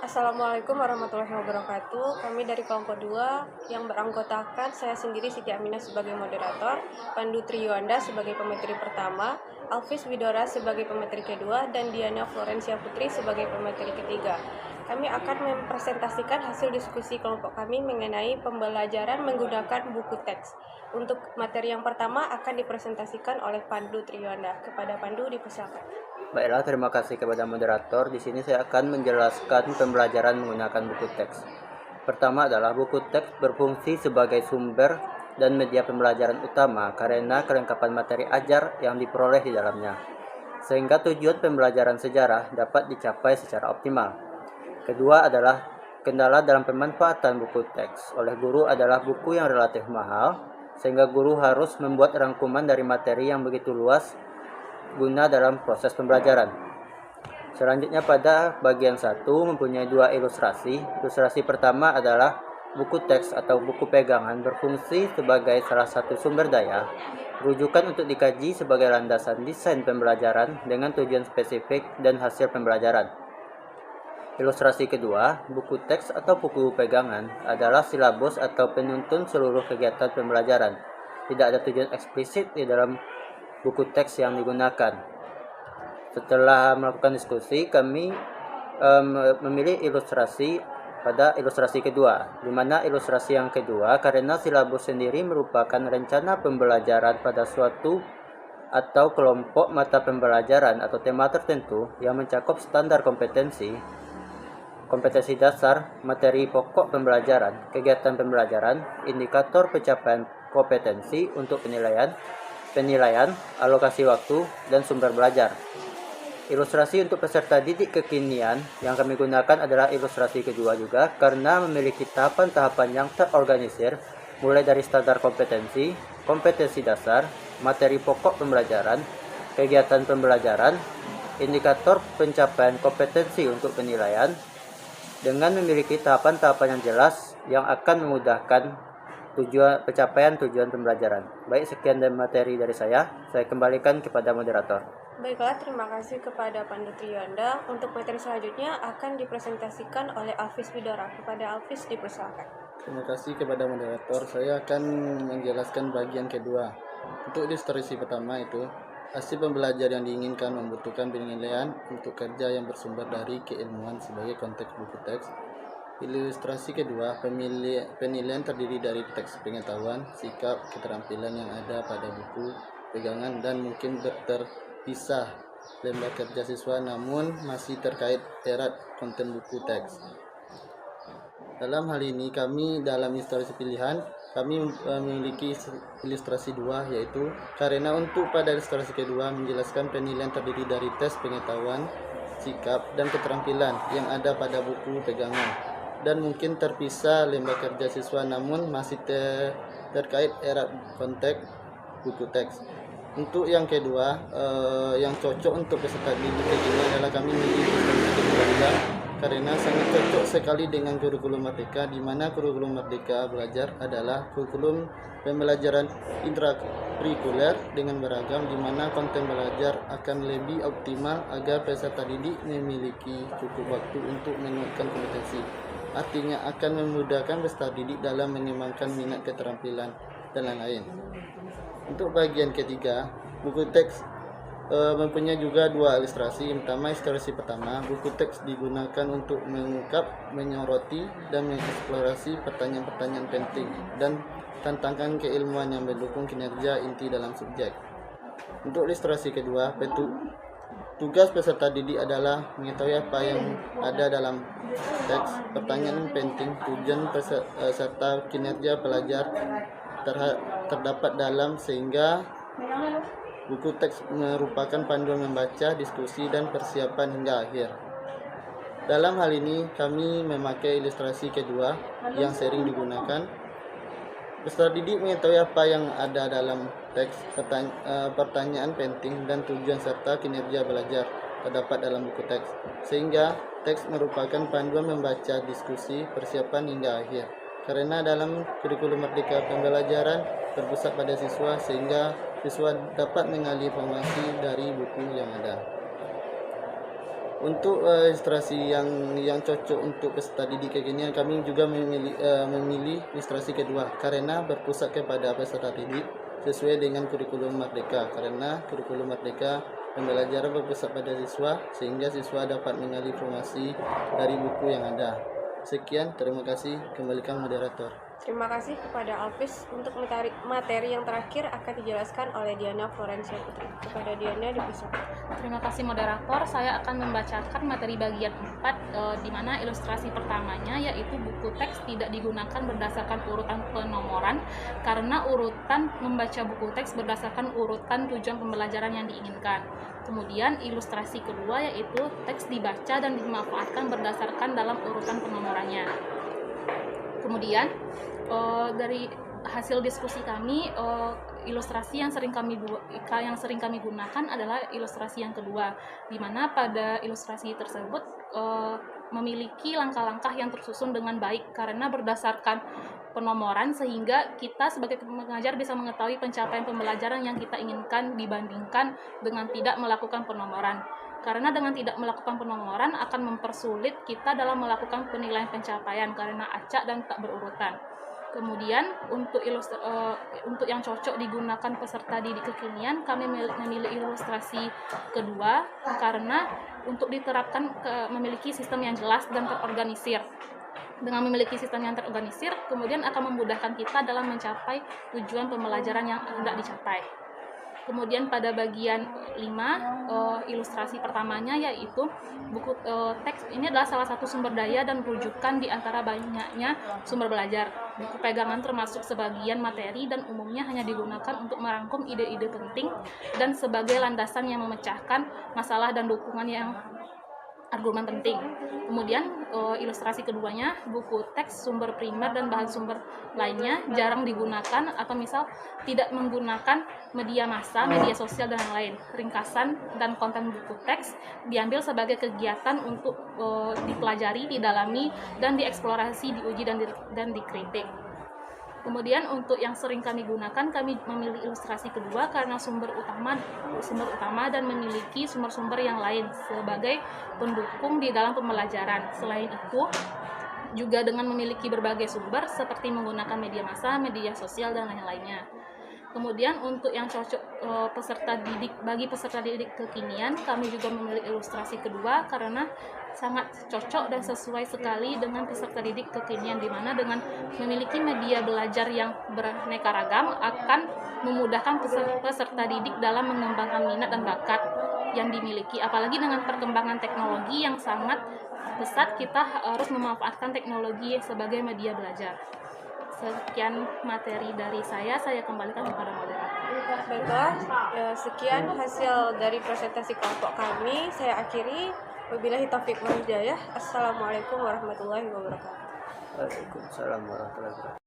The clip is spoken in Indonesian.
Assalamualaikum warahmatullahi wabarakatuh. Kami dari kelompok 2 yang beranggotakan saya sendiri Siti Aminah sebagai moderator, Pandu Triyuanda sebagai pemateri pertama, Alvis Widora sebagai pemateri kedua, dan Diana Florencia Putri sebagai pemateri ketiga. Kami akan mempresentasikan hasil diskusi kelompok kami mengenai pembelajaran menggunakan buku teks. Untuk materi yang pertama akan dipresentasikan oleh Pandu Triyuanda. Kepada Pandu dipersilakan. Baiklah, terima kasih kepada moderator. Di sini saya akan menjelaskan pembelajaran menggunakan buku teks. Pertama adalah buku teks berfungsi sebagai sumber dan media pembelajaran utama karena kelengkapan materi ajar yang diperoleh di dalamnya, sehingga tujuan pembelajaran sejarah dapat dicapai secara optimal. Kedua adalah kendala dalam pemanfaatan buku teks oleh guru adalah buku yang relatif mahal, sehingga guru harus membuat rangkuman dari materi yang begitu luas guna dalam proses pembelajaran. Selanjutnya pada bagian 1 mempunyai 2 ilustrasi. Ilustrasi pertama adalah buku teks atau buku pegangan berfungsi sebagai salah satu sumber daya rujukan untuk dikaji sebagai landasan desain pembelajaran dengan tujuan spesifik dan hasil pembelajaran. Ilustrasi kedua, buku teks atau buku pegangan adalah silabus atau penuntun seluruh kegiatan pembelajaran. Tidak ada tujuan eksplisit di dalam buku teks yang digunakan. Setelah melakukan diskusi, kami memilih ilustrasi pada ilustrasi kedua, di mana ilustrasi yang kedua karena silabus sendiri merupakan rencana pembelajaran pada suatu atau kelompok mata pembelajaran atau tema tertentu yang mencakup standar kompetensi dasar, materi pokok pembelajaran, kegiatan pembelajaran, indikator pencapaian kompetensi untuk penilaian, alokasi waktu, dan sumber belajar. Ilustrasi untuk peserta didik kekinian yang kami gunakan adalah ilustrasi kedua juga karena memiliki tahapan-tahapan yang terorganisir mulai dari standar kompetensi, kompetensi dasar, materi pokok pembelajaran, kegiatan pembelajaran, indikator pencapaian kompetensi untuk penilaian, dengan memiliki tahapan-tahapan yang jelas yang akan memudahkan pencapaian tujuan pembelajaran. Baik, sekian dari materi dari saya kembalikan kepada moderator. Baiklah, terima kasih kepada Pandu Triyuanda. Untuk materi selanjutnya akan dipresentasikan oleh Alvis Widora. Kepada Alvis dipersilakan. Terima kasih kepada moderator. Saya akan menjelaskan bagian kedua. Untuk ilustrasi pertama itu, hasil pembelajaran yang diinginkan membutuhkan penilaian untuk kerja yang bersumber dari keilmuan sebagai konteks buku teks. Ilustrasi kedua, penilaian terdiri dari teks pengetahuan, sikap, keterampilan yang ada pada buku pegangan dan mungkin terpisah lembar kerja siswa namun masih terkait erat konten buku teks. Dalam hal ini kami dalam ilustrasi pilihan kami memiliki ilustrasi 2 yaitu karena untuk pada ilustrasi kedua menjelaskan penilaian terdiri dari tes pengetahuan, sikap, dan keterampilan yang ada pada buku pegangan dan mungkin terpisah lembar kerja siswa namun masih terkait erat konteks buku teks. Untuk yang kedua, yang cocok untuk peserta didik ini adalah kami memilih karena sangat cocok sekali dengan kurikulum Merdeka, di mana kurikulum Merdeka belajar adalah kurikulum pembelajaran intrakurikuler dengan beragam, di mana konten belajar akan lebih optimal agar peserta didik memiliki cukup waktu untuk menguatkan kompetensi. Artinya akan memudahkan peserta didik dalam mengembangkan minat, keterampilan, dan lain-lain. Untuk bagian ketiga, buku teks mempunyai juga 2 ilustrasi. Pertama, ilustrasi pertama, buku teks digunakan untuk mengungkap, menyoroti, dan mengeksplorasi pertanyaan-pertanyaan penting dan tantangan keilmuan yang mendukung kinerja inti dalam subjek. Untuk ilustrasi kedua, tugas peserta didik adalah mengetahui apa yang ada dalam teks, pertanyaan penting, tujuan serta kinerja pelajar terdapat dalam, sehingga buku teks merupakan panduan membaca, diskusi, dan persiapan hingga akhir. Dalam hal ini kami memakai ilustrasi kedua yang sering digunakan. Peserta didik mengetahui apa yang ada dalam teks, pertanyaan penting, dan tujuan serta kinerja belajar terdapat dalam buku teks, sehingga teks merupakan panduan membaca, diskusi, persiapan hingga akhir. Karena dalam kurikulum Merdeka pembelajaran berpusat pada siswa, sehingga siswa dapat mengalih informasi dari buku yang ada. Untuk ilustrasi yang cocok untuk peserta didik kekinian, kami juga memilih ilustrasi kedua karena berpusat kepada peserta didik sesuai dengan kurikulum Merdeka. Karena kurikulum Merdeka pembelajaran berpusat pada siswa sehingga siswa dapat mengambil informasi dari buku yang ada. Sekian, terima kasih. Kembalikan moderator. Terima kasih kepada Alvis. Untuk materi yang terakhir akan dijelaskan oleh Diana Florencia Putri. Kepada Diana dipersilakan. Terima kasih moderator. Saya akan membacakan materi bagian 4 di mana ilustrasi pertamanya yaitu buku teks tidak digunakan berdasarkan urutan penomoran karena urutan membaca buku teks berdasarkan urutan tujuan pembelajaran yang diinginkan. Kemudian ilustrasi kedua yaitu teks dibaca dan dimanfaatkan berdasarkan dalam urutan penomorannya. Kemudian dari hasil diskusi kami, ilustrasi yang sering kami gunakan adalah ilustrasi yang kedua, di mana pada ilustrasi tersebut memiliki langkah-langkah yang tersusun dengan baik karena berdasarkan penomoran sehingga kita sebagai pengajar bisa mengetahui pencapaian pembelajaran yang kita inginkan dibandingkan dengan tidak melakukan penomoran. Karena dengan tidak melakukan penomoran akan mempersulit kita dalam melakukan penilaian pencapaian karena acak dan tak berurutan. Kemudian untuk yang cocok digunakan peserta didik kekinian, kami memilih ilustrasi kedua karena untuk diterapkan memiliki sistem yang jelas dan terorganisir. Dengan memiliki sistem yang terorganisir, kemudian akan memudahkan kita dalam mencapai tujuan pembelajaran yang hendak dicapai. Kemudian pada bagian 5, ilustrasi pertamanya yaitu buku teks ini adalah salah satu sumber daya dan rujukan di antara banyaknya sumber belajar. Buku pegangan termasuk sebagian materi dan umumnya hanya digunakan untuk merangkum ide-ide penting dan sebagai landasan yang memecahkan masalah dan dukungan yang argumen penting. Kemudian ilustrasi keduanya, buku teks, sumber primer dan bahan sumber lainnya jarang digunakan atau misal tidak menggunakan media massa, media sosial dan lain-lain. Ringkasan dan konten buku teks diambil sebagai kegiatan untuk dipelajari, didalami dan dieksplorasi, diuji dan dikritik. Kemudian untuk yang sering kami gunakan, kami memilih ilustrasi kedua karena sumber utama dan memiliki sumber-sumber yang lain sebagai pendukung di dalam pembelajaran. Selain itu, juga dengan memiliki berbagai sumber seperti menggunakan media massa, media sosial dan lain-lainnya. Kemudian untuk yang cocok bagi peserta didik kekinian, kami juga memilih ilustrasi kedua karena sangat cocok dan sesuai sekali dengan peserta didik kekinian, di mana dengan memiliki media belajar yang beraneka ragam akan memudahkan peserta didik dalam mengembangkan minat dan bakat yang dimiliki. Apalagi dengan perkembangan teknologi yang sangat pesat, kita harus memanfaatkan teknologi sebagai media belajar. Sekian materi dari saya kembalikan kepada moderator. Baiklah, sekian hasil dari presentasi kelompok kami. Saya akhiri. Wabillahi taufiq wal hidayah. Assalamualaikum warahmatullahi wabarakatuh. Waalaikumsalam warahmatullahi wabarakatuh.